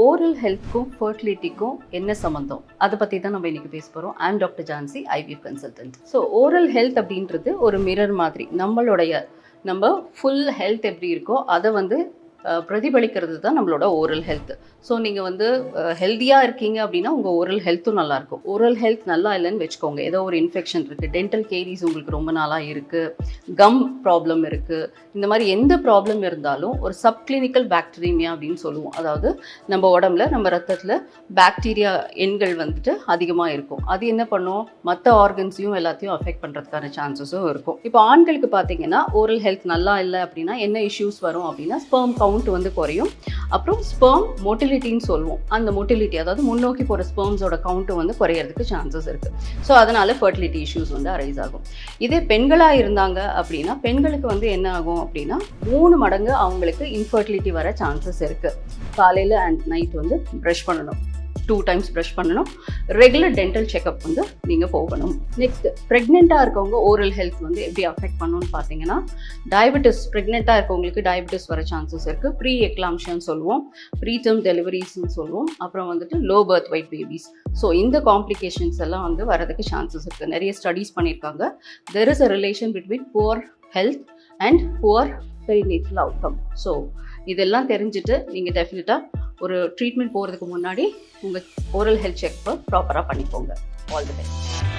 Oral ஹெல்த்துக்கும் ஃபர்டிலிட்டிக்கும் என்ன சம்மந்தம் அதை பற்றி தான் நம்ம இன்றைக்கி பேச போகிறோம். I'm doctor Jhansi, IVF consultant. So oral health அப்படின்றது ஒரு மிரர் மாதிரி. நம்ம ஃபுல் ஹெல்த் எப்படி இருக்கோ அதை பிரதிபலிக்கிறது தான் நம்மளோட ஓரல் ஹெல்த். ஸோ நீங்கள் ஹெல்த்தியாக இருக்கீங்க அப்படின்னா உங்கள் ஓரல் ஹெல்த்தும் நல்லாயிருக்கும். ஓரல் ஹெல்த் நல்லா இல்லைன்னு வச்சுக்கோங்க, ஏதோ ஒரு இன்ஃபெக்ஷன் இருக்குது, டென்டல் கேரிஸ் உங்களுக்கு ரொம்ப நாளாக இருக்குது, கம் ப்ராப்ளம் இருக்குது, இந்த மாதிரி எந்த ப்ராப்ளம் இருந்தாலும் ஒரு சப்கிளினிக்கல் பாக்டீரியா அப்படின்னு சொல்லுவோம். அதாவது நம்ம உடம்புல நம்ம ரத்தத்தில் பாக்டீரியா எண்கள் அதிகமாக இருக்கும். அது என்ன பண்ணும், மற்ற ஆர்கன்ஸையும் எல்லாத்தையும் அஃபெக்ட் பண்ணுறதுக்கான சான்சஸும் இருக்கும். இப்போ ஆண்களுக்கு பார்த்தீங்கன்னா ஓரல் ஹெல்த் நல்லா இல்லை அப்படின்னா என்ன இஷ்யூஸ் வரும் அப்படின்னா ஸ்பெர்ம் கவுண்ட் குறையும். அப்புறம் ஸ்பெர்ம் மோட்டிலிட்டின்னு சொல்லுவோம். அந்த மோட்டிலிட்டி அதாவது முன்னோக்கி போகிற ஸ்பெர்ம்ஸோட கவுண்ட் குறையிறதுக்கு சான்சஸ் இருக்குது. ஸோ அதனால ஃபர்டிலிட்டி இஷ்யூஸ் அரைஸ் ஆகும். இதே பெண்களாக இருந்தாங்க அப்படின்னா பெண்களுக்கு என்ன ஆகும் அப்படின்னா 3 மடங்கு அவங்களுக்கு இன்ஃபர்டிலிட்டி வர சான்சஸ் இருக்குது. காலையில் அண்ட் நைட் ப்ரஷ் பண்ணணும், 2 டைம்ஸ் ப்ரஷ் பண்ணணும். ரெகுலர் டென்டல் செக்அப் நீங்கள் போகணும். நெக்ஸ்ட், ப்ரெக்னெண்ட்டாக இருக்கவங்க ஓரல் ஹெல்த் எப்படி அஃபெக்ட் பண்ணணும்னு பார்த்தீங்கன்னா டயபெட்டிஸ், ப்ரெக்னெண்ட்டாக இருக்கவங்களுக்கு டயபெட்டிஸ் வர சான்சஸ் இருக்குது. ப்ரீ எக்லாம்ஷியான்னு சொல்லுவோம், ப்ரீ டேர்ம் டெலிவரிஸ்ன்னு சொல்லுவோம். அப்புறம் low birth wait babies. So இந்த காம்ப்ளிகேஷன்ஸ் எல்லாம் வரதுக்கு சான்சஸ் இருக்குது. நிறைய ஸ்டடீஸ் பண்ணியிருக்காங்க. There is a relation between poor health and poor பெரிநேட்டல் outcome. So இதெல்லாம் தெரிஞ்சுட்டு நீங்கள் டெஃபினட்டாக ஒரு ட்ரீட்மெண்ட் போகிறதுக்கு முன்னாடி உங்கள் ஓரல் ஹெல்த் செக்அப்பை ப்ராப்பராக பண்ணிக்கோங்க. All the best.